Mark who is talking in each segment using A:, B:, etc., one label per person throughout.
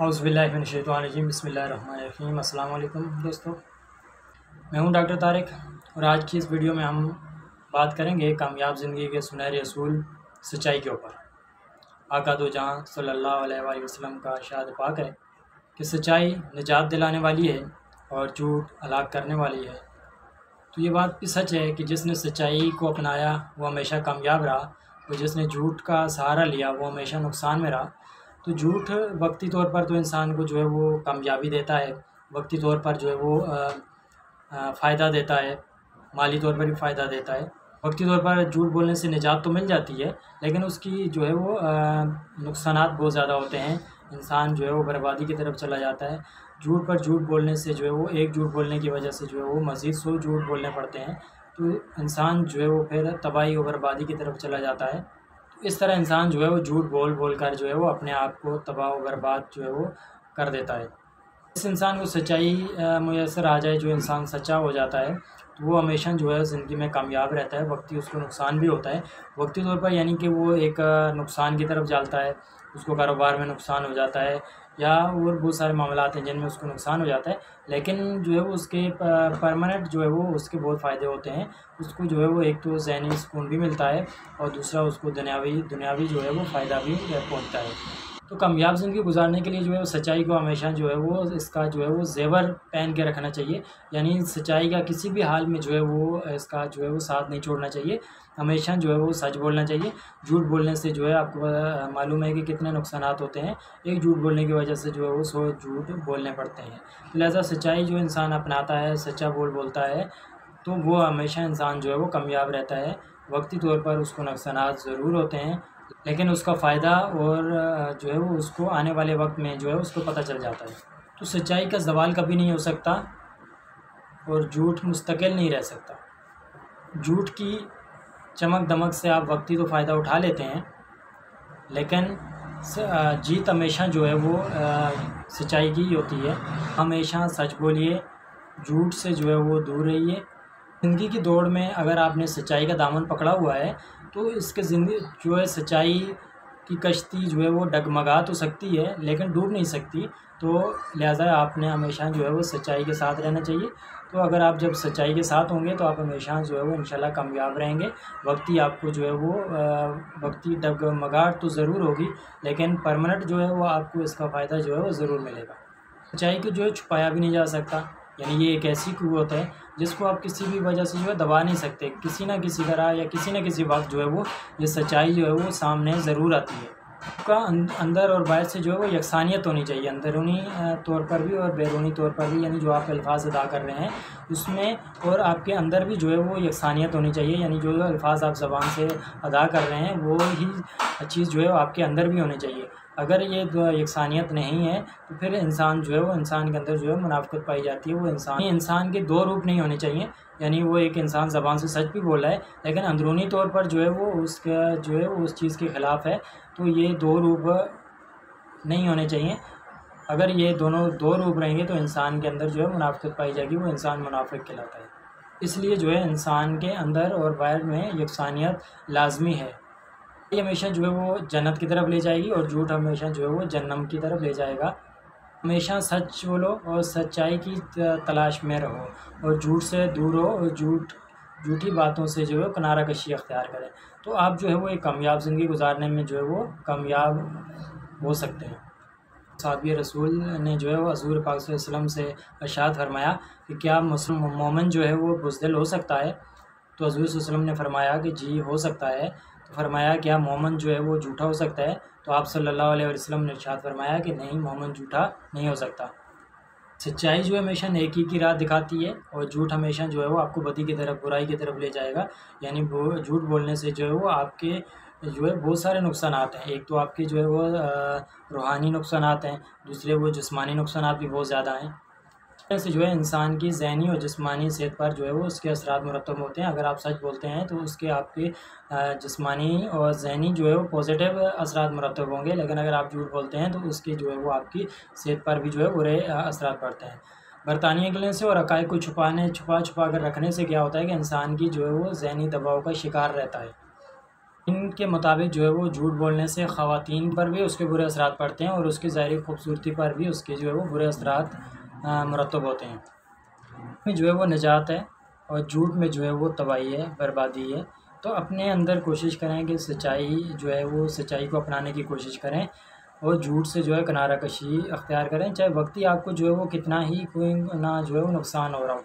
A: औज़ुबिल्लाहिमिनश्शैतानिर्रजीम बिस्मिल्लाहिर्रहमानिर्रहीम। अस्सलाम वालेकुम दोस्तों, मैं हूं डॉक्टर तारिक और आज की इस वीडियो में हम बात करेंगे कामयाब ज़िंदगी के सुनहरे असूल सच्चाई के ऊपर। आका दो जहां सल्लल्लाहु अलैहि वसल्लम का इरशाद पाक है कि सच्चाई निजात दिलाने वाली है और झूठ हलाक करने वाली है। तो ये बात भी सच है कि जिसने सच्चाई को अपनाया वो हमेशा कामयाब रहा और जिसने झूठ का सहारा लिया वो हमेशा नुकसान में रहा। तो झूठ वक्ती तौर पर तो इंसान को जो है वो कामयाबी देता है, वक्ती तौर पर जो है वो फ़ायदा देता है, माली तौर पर भी फ़ायदा देता है। वक्ती तौर पर झूठ बोलने से निजात तो मिल जाती है, लेकिन उसकी जो है वो नुकसानात बहुत ज़्यादा होते हैं। इंसान जो है वो बर्बादी की तरफ चला जाता है। झूठ पर झूठ बोलने से जो है वो एक झूठ बोलने की वजह से जो है वो मज़ीद 100 झूठ बोलने पड़ते हैं। तो इंसान जो है वो फिर तबाही और बर्बादी की तरफ चला जाता है। इस तरह इंसान जो है वो झूठ बोल बोल कर जो है वो अपने आप को तबाह व बर्बाद जो है वो कर देता है। इस इंसान को सच्चाई मुयस्सर आ जाए, जो इंसान सच्चा हो जाता है तो वो हमेशा जो है ज़िंदगी में कामयाब रहता है। वक्ती उसको नुकसान भी होता है, वक्ती तौर पर, यानी कि वो एक नुकसान की तरफ जाता है, उसको कारोबार में नुकसान हो जाता है या और बहुत सारे मामलात हैं जिनमें उसको नुकसान हो जाता है। लेकिन जो है वो उसके परमानेंट जो है वो उसके बहुत फ़ायदे होते हैं। उसको जो है वो एक तो ज़हनी सुकून भी मिलता है और दूसरा उसको दुनियावी जो है वो फ़ायदा भी पहुंचता है। तो कामयाब ज़िंदगी गुजारने के लिए जो है वो सच्चाई को हमेशा जो है वो इसका जो है वो ज़ेवर पहन के रखना चाहिए, यानी सच्चाई का किसी भी हाल में जो है वो इसका जो है वो साथ नहीं छोड़ना चाहिए। हमेशा जो है वो सच बोलना चाहिए। झूठ बोलने से जो है आपको मालूम है कि कितने नुकसानात होते हैं। एक झूठ बोलने की वजह से जो है वो 100 झूठ बोलने पड़ते हैं। तो लिहाजा सच्चाई जो इंसान अपनाता है, सच्चा बोलता है, तो वो हमेशा इंसान जो है वो कामयाब रहता है। वक्ती तौर पर उसको नुकसानात ज़रूर होते हैं, लेकिन उसका फ़ायदा और जो है वो उसको आने वाले वक्त में जो है उसको पता चल जाता है। तो सच्चाई का ज़वाल कभी नहीं हो सकता और झूठ मुस्तकिल नहीं रह सकता। झूठ की चमक दमक से आप वक्ती तो फ़ायदा उठा लेते हैं, लेकिन जीत हमेशा जो है वो सच्चाई की ही होती है। हमेशा सच बोलिए, झूठ से जो है वो दूर रहिए। ज़िंदगी की दौड़ में अगर आपने सच्चाई का दामन पकड़ा हुआ है तो इसके ज़िंदगी जो है सच्चाई की कश्ती जो है वो डगमगा तो सकती है लेकिन डूब नहीं सकती। तो लिहाजा आपने हमेशा जो है वो सच्चाई के साथ रहना चाहिए। तो अगर आप जब सच्चाई के साथ होंगे तो आप हमेशा जो है वो इंशाल्लाह कामयाब रहेंगे। वक्ती आपको जो है वो वक्ती डगमगाहट तो ज़रूर होगी, लेकिन परमानेंट जो है वो आपको इसका फ़ायदा जो है वो ज़रूर मिलेगा। सच्चाई को जो है छुपाया भी नहीं जा सकता, यानी ये एक ऐसी क़ुव्वत है जिसको आप किसी भी वजह से जो है दबा नहीं सकते। किसी न किसी तरह या किसी न किसी वक्त जो है वो ये सच्चाई जो है वो सामने ज़रूर आती है। आपका अंदर और बाहर से जो है वो यकसानियत होनी चाहिए, अंदरूनी तौर पर भी और बैरूनी तौर पर भी, यानी जो आप अल्फाज अदा कर रहे हैं उसमें और आपके अंदर भी जो है वो यकसानियत होनी चाहिए, यानी जो अल्फाज आप ज़बान से अदा कर रहे हैं वो ही चीज़ जो है आपके अंदर भी होनी चाहिए। अगर ये यकसानियत नहीं है तो फिर इंसान जो है वो इंसान के अंदर जो है मुनाफ़िक़त पाई जाती है। वो इंसान के दो रूप नहीं होने चाहिए, यानी वो एक इंसान ज़बान से सच भी बोल रहा है लेकिन अंदरूनी तौर पर जो है वो उसका जो है वो उस चीज़ के ख़िलाफ़ है। तो ये दो रूप नहीं होने चाहिए। अगर ये दोनों दो रूप रहेंगे तो इंसान के अंदर जो है मुनाफ़िक़त पाई जाएगी, वो इंसान मुनाफ़िक़ कहलाता है। इसलिए जो है इंसान के अंदर और बाहर में यकसानियत लाज़मी है। ये हमेशा जो है वो जन्नत की तरफ ले जाएगी और झूठ हमेशा जो है वो जहन्नम की तरफ ले जाएगा। हमेशा सच बोलो और सच्चाई की तलाश में रहो और झूठ से दूर हो और झूठी बातों से जो है किनारा कशी अख्तियार करें। तो आप जो है वो एक कामयाब ज़िंदगी गुजारने में जो है वो कामयाब हो सकते हैं। साहबी रसूल ने जो है वो हज़ूर पाक सल्लल्लाहु अलैहि वसल्लम से इरशाद फरमाया कि क्या मुस्लिम मोमिन जो है वो बुज़दिल हो सकता है? तो हज़ूर सल्लल्लाहु अलैहि वसल्लम ने फरमाया कि जी हो सकता है। तो फरमाया क्या मोमिन जो है वो झूठा हो सकता है? तो आप सल्लल्लाहु अलैहि वसल्लम ने इरशाद फरमाया कि नहीं, मोमिन झूठा नहीं हो सकता। सच्चाई जो है हमेशा नेकी की राह दिखाती है और झूठ हमेशा जो है वो आपको बदी की तरफ, बुराई की तरफ ले जाएगा। यानी वो झूठ बोलने से जो है वो आपके जो है बहुत सारे नुकसानात हैं। एक तो आपके जो है वो रूहानी नुकसानात हैं, दूसरे वो जिस्मानी नुकसानात भी बहुत ज़्यादा हैं। से जो है इंसान की ज़हनी और जिस्मानी सेहत पर जो है वो उसके असरात मुरतब होते हैं। अगर आप सच बोलते हैं तो उसके आपके जिस्मानी और ज़हनी जो है वो पॉजिटिव असरात मुरतब होंगे, लेकिन अगर आप झूठ बोलते हैं तो उसके जो है वो आपकी सेहत पर भी जो है बुरे असरात पड़ते हैं। बरतानिया गलने से और हक़ाइक़ को छुपा कर रखने से क्या होता है कि इंसान की जो है वो ज़हनी दबाव का शिकार रहता है। इनके मुताबिक जो है वो झूठ बोलने से ख़वातीन पर भी उसके बुरे असरात पड़ते हैं और उसकी ज़ाहिरी खूबसूरती पर भी उसके जो है वो बुरे असरात मुरतब होते हैं। जो है वो निजात है और झूठ में जो है वो तबाही है, बर्बादी है। तो अपने अंदर कोशिश करें कि सच्चाई जो है वो सच्चाई को अपनाने की कोशिश करें और झूठ से जो है किनारा कशी अख्तियार करें, चाहे वक्ती आपको जो है वो कितना ही कोई ना जो है वो नुकसान हो रहा हो,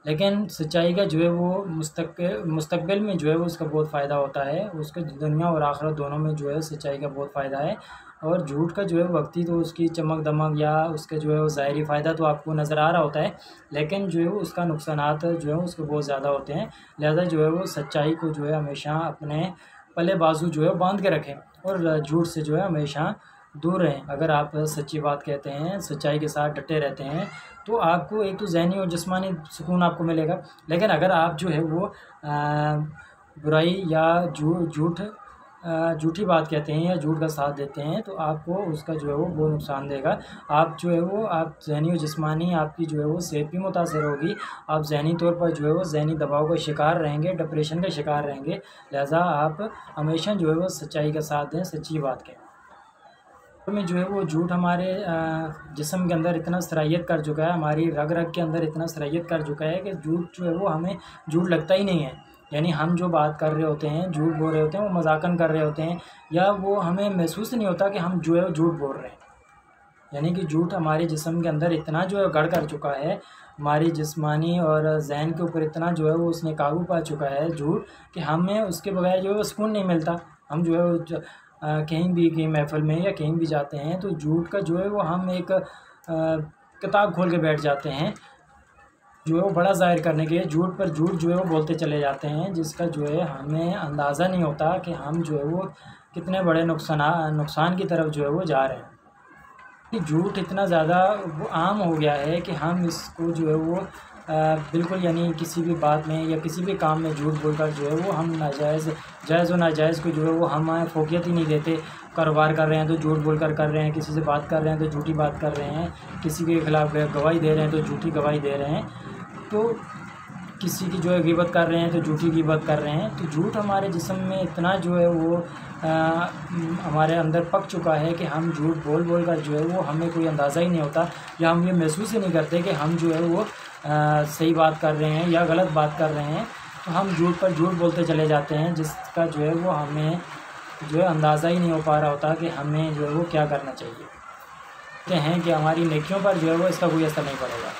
A: लेकिन सच्चाई का जो है वो मुस्तकबिल में जो है वो उसका बहुत फ़ायदा होता है। उसके दुनिया और आखिरत दोनों में जो है सच्चाई का बहुत फ़ायदा है। और झूठ का जो है वक्ती तो उसकी चमक दमक या उसके जो है वो ज़ाहिरी फ़ायदा तो आपको नज़र आ रहा होता है, लेकिन जो है उसका नुकसानात जो है उसके बहुत ज़्यादा होते हैं। लिहाजा जो है वो सच्चाई को जो है हमेशा अपने पल्ले बाजू जो है बांध के रखें और झूठ से जो है हमेशा दूर रहें। अगर आप सच्ची बात कहते हैं, सच्चाई के साथ डटे रहते हैं, तो आपको एक तो ज़हनी और जिस्मानी सुकून आपको मिलेगा। लेकिन अगर आप जो है वो बुराई या झूठी बात कहते हैं या झूठ का साथ देते हैं, तो आपको उसका जो है वो नुकसान देगा। आप जो है वो आप ज़हनी और जिस्मानी आपकी जो है वो सेहत भी मुतासर होगी। आप ज़हनी तौर पर जो है वो ज़हनी दबाव का शिकार रहेंगे, डिप्रेशन का शिकार रहेंगे। लिहाजा आप हमेशा जो है वो सच्चाई का साथ दें, सच्ची बात कहें। में जो है वो झूठ हमारे जिस्म के अंदर इतना सराहियत कर चुका है, हमारी रग रग के अंदर इतना सराहियत कर चुका है कि झूठ जो है वो हमें झूठ लगता ही नहीं है। यानी हम जो बात कर रहे होते हैं, झूठ बोल रहे होते हैं, वो मजाकन कर रहे होते हैं, या वो हमें महसूस नहीं होता कि हम जो है वो झूठ बोल रहे हैं। यानी कि झूठ हमारे जिस्म के अंदर इतना जो है गढ़ कर चुका है, हमारी जिस्मानी और जहन के ऊपर इतना जो है वो उसने काबू पा चुका है झूठ, कि हमें उसके बगैर जो है वो सुकून नहीं मिलता। हम जो है वो कहीं भी कहीं महफ़िल में या कहीं भी जाते हैं तो झूठ का जो है वो हम एक किताब खोल के बैठ जाते हैं, जो है वो बड़ा ज़ाहिर करने के लिए झूठ पर झूठ जो है वो बोलते चले जाते हैं, जिसका जो है हमें अंदाज़ा नहीं होता कि हम जो है वो कितने बड़े नुकसान की तरफ जो है वो जा रहे हैं। झूठ इतना ज़्यादा वो आम हो गया है कि हम इसको जो है वो बिल्कुल यानी किसी भी बात में या किसी भी काम में झूठ बोलकर जो है वो हम जायज़ और नाजायज़ को जो है वो हम फोकियत ही नहीं देते। कारोबार कर रहे हैं तो झूठ बोलकर कर रहे हैं, किसी से बात कर रहे हैं तो झूठी बात कर रहे हैं, किसी के खिलाफ़ गवाही दे रहे हैं तो झूठी गवाही दे रहे हैं, तो किसी की जो है गिबत कर रहे हैं तो झूठी गिबत कर रहे हैं। तो झूठ हमारे जिस्म में इतना जो है वो हमारे अंदर पक चुका है कि हम झूठ बोल बोल कर जो है वो हमें कोई अंदाज़ा ही नहीं होता, या हम ये महसूस ही नहीं करते कि हम जो है वो सही बात कर रहे हैं या गलत बात कर रहे हैं। तो हम झूठ पर झूठ बोलते चले जाते हैं, जिसका जो है वो हमें जो है अंदाज़ा ही नहीं हो पा रहा होता कि हमें जो है वो क्या करना चाहिए। कहते हैं कि हमारी नेकियों पर जो है वो इसका कोई असर नहीं पड़ेगा।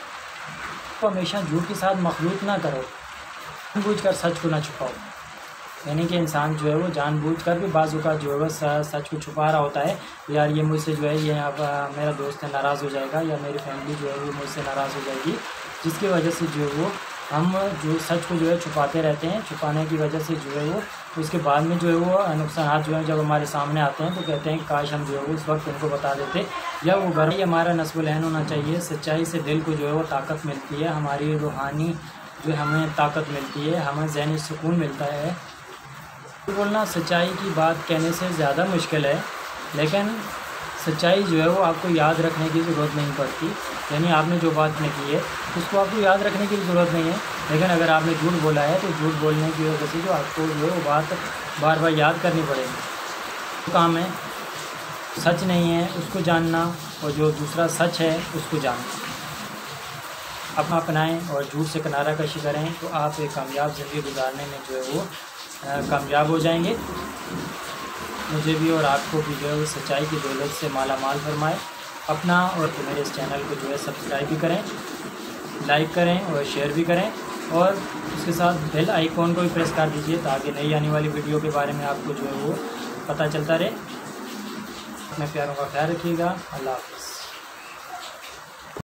A: तो हमेशा झूठ के साथ मखलूत ना करो, जानबूझकर सच को ना छुपाओ। यानी कि इंसान जो है वो जानबूझकर भी बाज़ औक़ात जो है वो सच को छुपा रहा होता है। यार ये मुझसे जो है ये अब मेरा दोस्त नाराज़ हो जाएगा या मेरी फैमिली जो है वो मुझसे नाराज़ हो जाएगी, जिसकी वजह से जो है वो हम जो सच को जो है छुपाते रहते हैं। छुपाने की वजह से जो है वो उसके बाद में जो है वो नुकसान जो है जब हमारे सामने आते हैं तो कहते हैं काश हम जो है वो उस वक्त उनको बता देते, या वो घर ही हमारा नस्बुल ऐन होना चाहिए। सच्चाई से दिल को जो है वो ताकत मिलती है, हमारी रूहानी जो हमें ताकत मिलती है, हमें ज़हनी सुकून मिलता है। बोलना सच्चाई की बात कहने से ज़्यादा मुश्किल है, लेकिन सच्चाई जो है वो आपको याद रखने की ज़रूरत नहीं पड़ती। यानी आपने जो बात में की है उसको आपको याद रखने की ज़रूरत नहीं है, लेकिन अगर आपने झूठ बोला है तो झूठ बोलने की वजह से जो आपको जो है वो बात बार बार याद करनी पड़ेगी। तो काम है सच नहीं है उसको जानना, और जो दूसरा सच है उसको जानना। अपना अपनाएं और झूठ से किनारा कशी करें तो आप एक कामयाब ज़िंदगी गुजारने में जो है वो कामयाब हो जाएंगे। मुझे भी और आपको भी जो है वो सच्चाई की दौलत से माला माल फरमाए। अपना और मेरे इस चैनल को जो है सब्सक्राइब भी करें, लाइक करें और शेयर भी करें, और उसके साथ बेल आइकॉन को भी प्रेस कर दीजिए ताकि नई आने वाली वीडियो के बारे में आपको जो है वो पता चलता रहे। अपने प्यारों का ख्याल रखिएगा। अल्लाह हाफ़िज़।